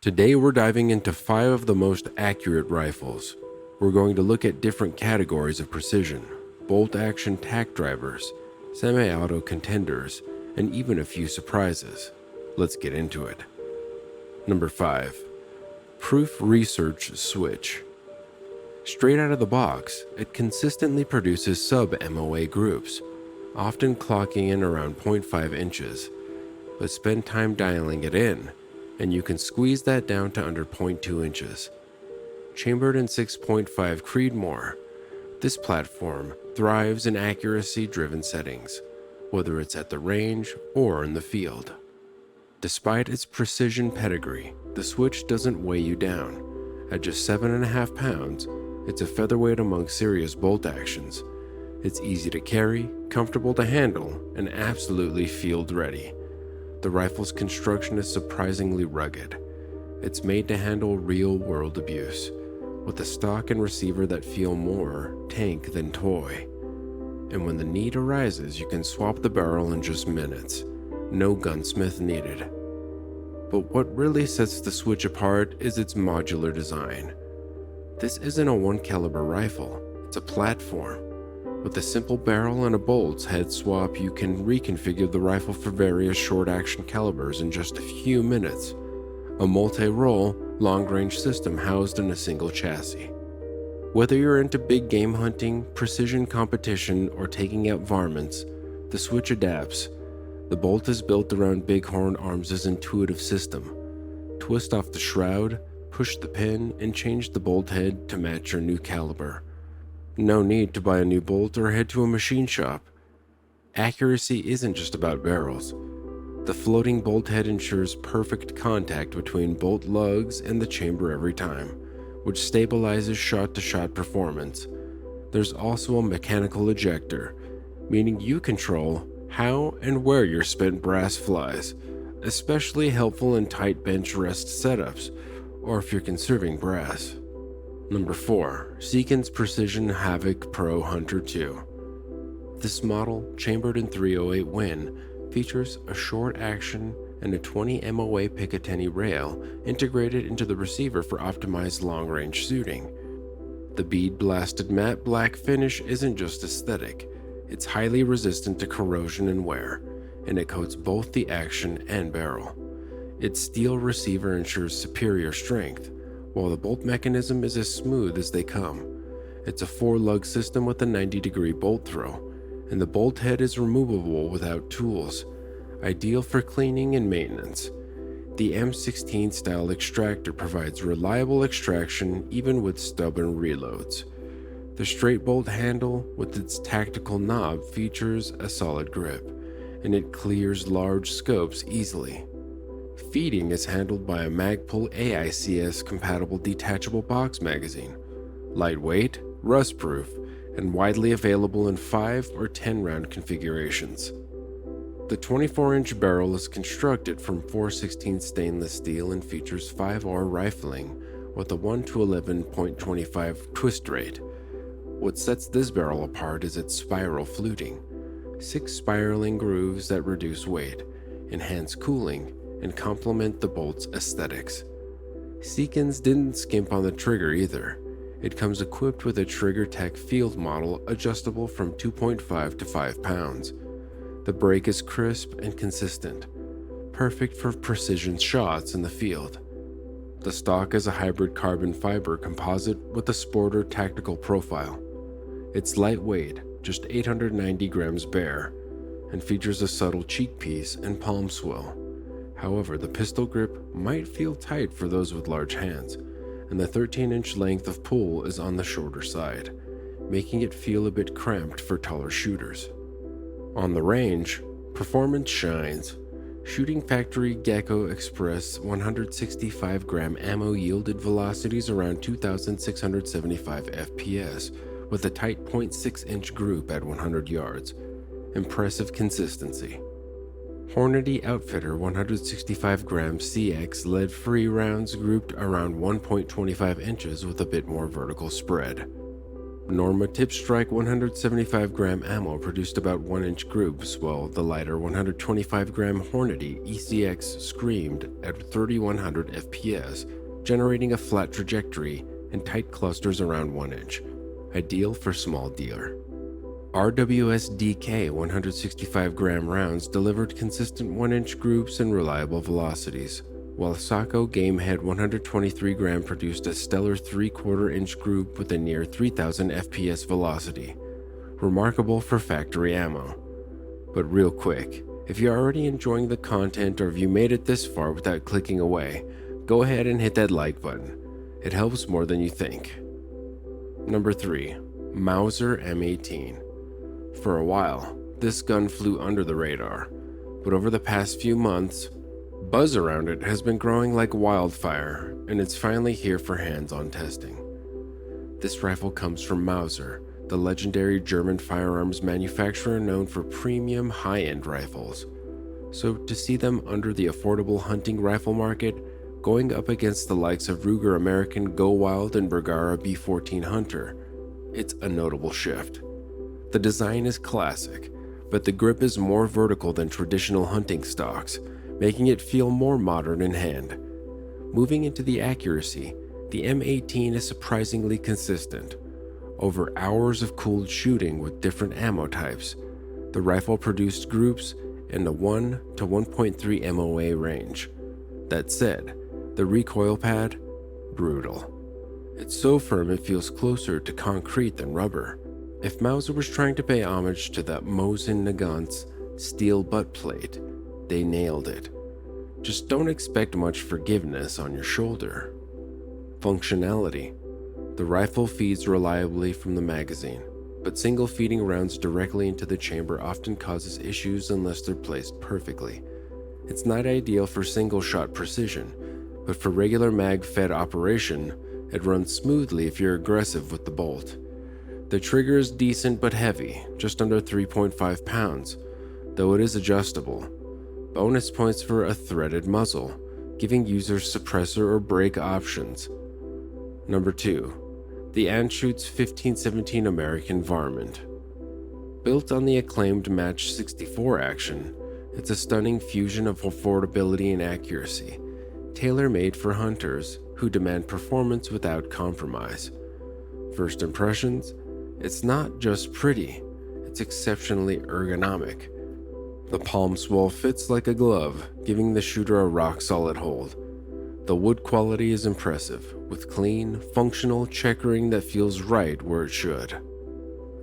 Today we're diving into 5 of the most accurate rifles. We're going to look at different categories of precision, bolt-action tack drivers, semi-auto contenders, and even a few surprises. Let's get into it. Number 5. Proof Research Switch. Straight out of the box, it consistently produces sub-MOA groups, often clocking in around 0.5 inches, but spend time dialing it in, and you can squeeze that down to under 0.2 inches. Chambered in 6.5 Creedmoor, this platform thrives in accuracy-driven settings, whether it's at the range or in the field. Despite its precision pedigree, the switch doesn't weigh you down. At just 7.5 pounds, it's a featherweight among serious bolt actions. It's easy to carry, comfortable to handle, and absolutely field ready. The rifle's construction is surprisingly rugged. It's made to handle real-world abuse, with a stock and receiver that feel more tank than toy. And when the need arises, you can swap the barrel in just minutes. No gunsmith needed. But what really sets the switch apart is its modular design. This isn't a 1-caliber rifle, it's a platform. With a simple barrel and a bolts head swap, you can reconfigure the rifle for various short-action calibers in just a few minutes. A multi-role, long-range system housed in a single chassis. Whether you're into big game hunting, precision competition, or taking out varmints, the switch adapts. The bolt is built around Bighorn Arms' intuitive system. Twist off the shroud, push the pin, and change the bolt head to match your new caliber. No need to buy a new bolt or head to a machine shop. Accuracy isn't just about barrels. The floating bolt head ensures perfect contact between bolt lugs and the chamber every time, which stabilizes shot-to-shot performance. There's also a mechanical ejector, meaning you control how and where your spent brass flies, especially helpful in tight bench rest setups, or if you're conserving brass. Number 4. Seekins Precision Havoc Pro Hunter 2. This model, chambered in 308 Win, features a short action and a 20 MOA Picatinny rail integrated into the receiver for optimized long-range shooting. The bead-blasted matte black finish isn't just aesthetic, it's highly resistant to corrosion and wear, and it coats both the action and barrel. Its steel receiver ensures superior strength, while the bolt mechanism is as smooth as they come. It's a 4-lug system with a 90-degree bolt throw, and the bolt head is removable without tools, ideal for cleaning and maintenance. The M16 style extractor provides reliable extraction even with stubborn reloads. The straight bolt handle with its tactical knob features a solid grip, and it clears large scopes easily. Feeding is handled by a Magpul AICS compatible detachable box magazine, lightweight, rust-proof, and widely available in 5 or 10 round configurations. The 24-inch barrel is constructed from 4/16 stainless steel and features 5R rifling with a 1:11.25 twist rate. What sets this barrel apart is its spiral fluting, 6 spiraling grooves that reduce weight, enhance cooling, and complement the bolt's aesthetics. Seekins didn't skimp on the trigger either. It comes equipped with a Trigger Tech field model adjustable from 2.5 to 5 pounds. The break is crisp and consistent, perfect for precision shots in the field. The stock is a hybrid carbon fiber composite with a sporter tactical profile. It's lightweight, just 890 grams bare, and features a subtle cheek piece and palm swill. However, the pistol grip might feel tight for those with large hands, and the 13-inch length of pull is on the shorter side, making it feel a bit cramped for taller shooters. On the range, performance shines. Shooting Factory Gecko Express 165-gram ammo yielded velocities around 2,675 FPS, with a tight 0.6-inch group at 100 yards. Impressive consistency. Hornady Outfitter 165-gram CX lead-free rounds grouped around 1.25 inches with a bit more vertical spread. Norma Tip Strike 175-gram ammo produced about 1-inch groups, while the lighter 125-gram Hornady ECX screamed at 3100 FPS, generating a flat trajectory and tight clusters around 1 inch, ideal for small dealer. RWS DK 165-gram rounds delivered consistent 1-inch groups and reliable velocities, while Sako Gamehead 123-gram produced a stellar 3/4-inch group with a near 3000 FPS velocity, remarkable for factory ammo. But real quick, if you're already enjoying the content or if you made it this far without clicking away, go ahead and hit that like button. It helps more than you think. Number 3. Mauser M18. For a while, this gun flew under the radar, but over the past few months, buzz around it has been growing like wildfire, and it's finally here for hands-on testing. This rifle comes from Mauser, the legendary German firearms manufacturer known for premium high-end rifles. So to see them under the affordable hunting rifle market, going up against the likes of Ruger American Go Wild and Bergara B14 Hunter, it's a notable shift. The design is classic, but the grip is more vertical than traditional hunting stocks, making it feel more modern in hand. Moving into the accuracy, the M18 is surprisingly consistent. Over hours of cooled shooting with different ammo types, the rifle produced groups in the 1 to 1.3 MOA range. That said, the recoil pad, brutal. It's so firm it feels closer to concrete than rubber. If Mauser was trying to pay homage to that Mosin Nagant's steel butt plate, they nailed it. Just don't expect much forgiveness on your shoulder. Functionality. The rifle feeds reliably from the magazine, but single feeding rounds directly into the chamber often causes issues unless they're placed perfectly. It's not ideal for single shot precision, but for regular mag-fed operation, it runs smoothly if you're aggressive with the bolt. The trigger is decent but heavy, just under 3.5 pounds, though it is adjustable. Bonus points for a threaded muzzle, giving users suppressor or brake options. Number 2. The Anschutz 1517 American Varmint. Built on the acclaimed Match 64 action, it's a stunning fusion of affordability and accuracy, tailor-made for hunters who demand performance without compromise. First impressions? It's not just pretty, it's exceptionally ergonomic. The palm swell fits like a glove, giving the shooter a rock-solid hold. The wood quality is impressive, with clean, functional checkering that feels right where it should.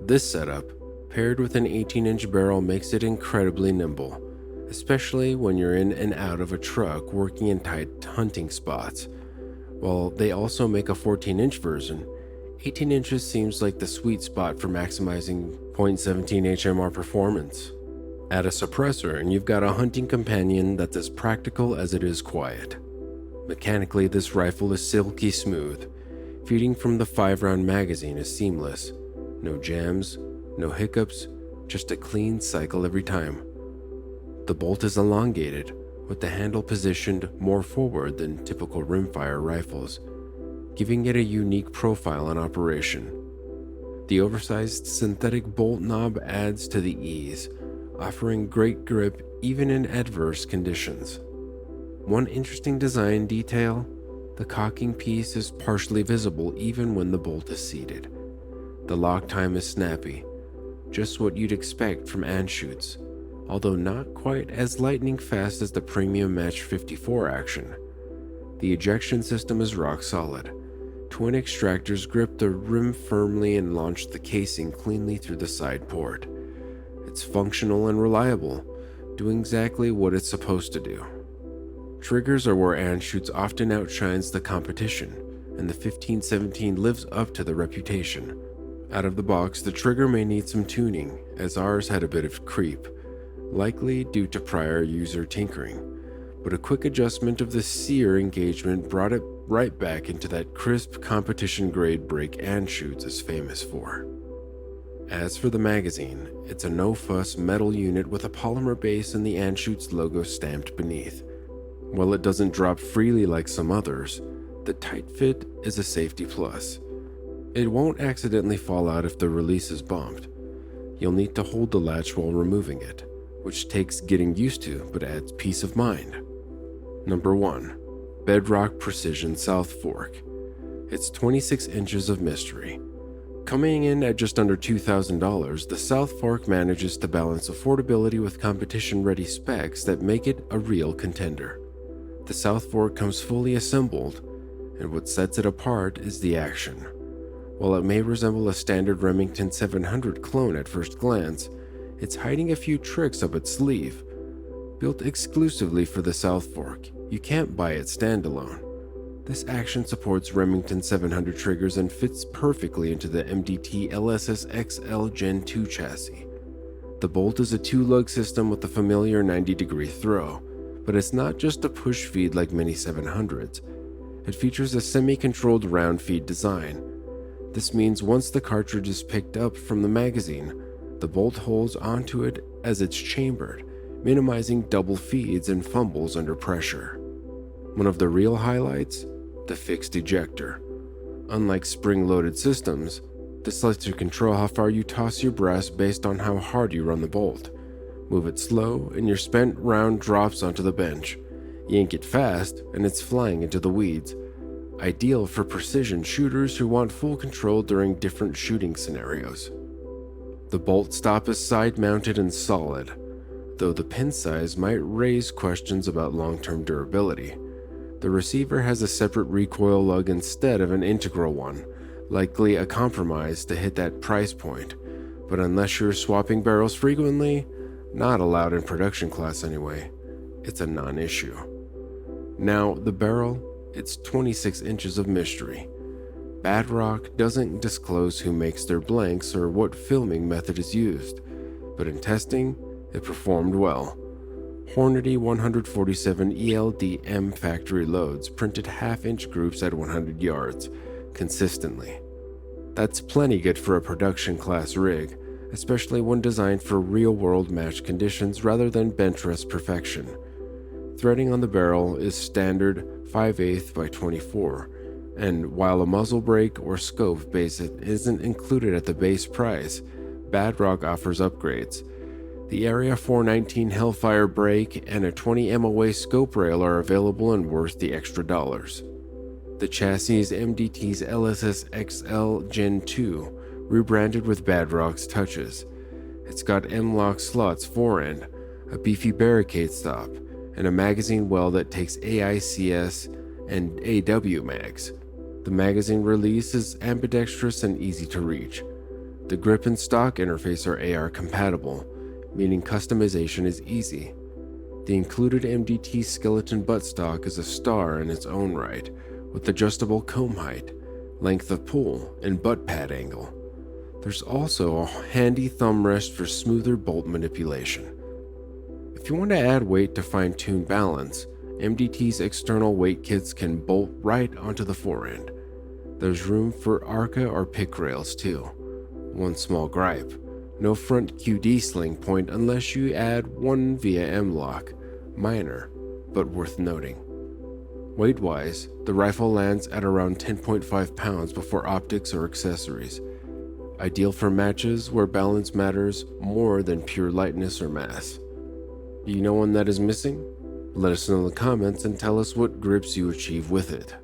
This setup, paired with an 18-inch barrel, makes it incredibly nimble, especially when you're in and out of a truck working in tight hunting spots. While they also make a 14-inch version, 18 inches seems like the sweet spot for maximizing .17 HMR performance. Add a suppressor and you've got a hunting companion that's as practical as it is quiet. Mechanically, this rifle is silky smooth. Feeding from the 5-round magazine is seamless. No jams, no hiccups, just a clean cycle every time. The bolt is elongated, with the handle positioned more forward than typical rimfire rifles, giving it a unique profile in operation. The oversized synthetic bolt knob adds to the ease, offering great grip even in adverse conditions. One interesting design detail, the cocking piece is partially visible even when the bolt is seated. The lock time is snappy, just what you'd expect from Anschutz, although not quite as lightning fast as the premium Match 54 action. The ejection system is rock solid. Twin extractors grip the rim firmly and launch the casing cleanly through the side port. It's functional and reliable, doing exactly what it's supposed to do. Triggers are where Anschutz often outshines the competition, and the 1517 lives up to the reputation. Out of the box, the trigger may need some tuning, as ours had a bit of creep, likely due to prior user tinkering, but a quick adjustment of the sear engagement brought it right back into that crisp competition-grade break Anschutz is famous for. As for the magazine, it's a no-fuss metal unit with a polymer base and the Anschutz logo stamped beneath. While it doesn't drop freely like some others, the tight fit is a safety plus. It won't accidentally fall out if the release is bumped. You'll need to hold the latch while removing it, which takes getting used to but adds peace of mind. Number 1. Badrock Precision South Fork. It's 26 inches of mystery. Coming in at just under $2,000, the South Fork manages to balance affordability with competition-ready specs that make it a real contender. The South Fork comes fully assembled, and what sets it apart is the action. While it may resemble a standard Remington 700 clone at first glance, it's hiding a few tricks up its sleeve. Built exclusively for the South Fork, you can't buy it standalone. This action supports Remington 700 triggers and fits perfectly into the MDT LSS XL Gen 2 chassis. The bolt is a 2-lug system with a familiar 90-degree throw, but it's not just a push feed like many 700s. It features a semi-controlled round feed design. This means once the cartridge is picked up from the magazine, the bolt holds onto it as it's chambered, minimizing double feeds and fumbles under pressure. One of the real highlights? The fixed ejector. Unlike spring-loaded systems, this lets you control how far you toss your brass based on how hard you run the bolt. Move it slow, and your spent round drops onto the bench. Yank it fast, and it's flying into the weeds. Ideal for precision shooters who want full control during different shooting scenarios. The bolt stop is side-mounted and solid, though the pin size might raise questions about long-term durability. The receiver has a separate recoil lug instead of an integral one, likely a compromise to hit that price point, but unless you're swapping barrels frequently, not allowed in production class anyway, it's a non-issue. Now, the barrel, it's 26 inches of mystery. Badrock doesn't disclose who makes their blanks or what filming method is used, but in testing, it performed well. Hornady 147 ELD-M factory loads printed half-inch groups at 100 yards, consistently. That's plenty good for a production class rig, especially when designed for real-world match conditions rather than bench rest perfection. Threading on the barrel is standard 5/8 by 24, and while a muzzle brake or scope base isn't included at the base price, Badrock offers upgrades. The Area 419 Hellfire brake and a 20 MOA scope rail are available and worth the extra dollars. The chassis is MDT's LSS XL Gen 2, rebranded with Badrock's touches. It's got M-lock slots forend, a beefy barricade stop, and a magazine well that takes AICS and AW mags. The magazine release is ambidextrous and easy to reach. The grip and stock interface are AR compatible, meaning customization is easy. The included MDT skeleton buttstock is a star in its own right, with adjustable comb height, length of pull, and butt pad angle. There's also a handy thumb rest for smoother bolt manipulation. If you want to add weight to fine-tune balance, MDT's external weight kits can bolt right onto the forend. There's room for ARCA or pick rails too. One small gripe: no front QD sling point unless you add one via M-lock. Minor, but worth noting. Weight-wise, the rifle lands at around 10.5 pounds before optics or accessories. Ideal for matches where balance matters more than pure lightness or mass. Do you know one that is missing? Let us know in the comments and tell us what grips you achieve with it.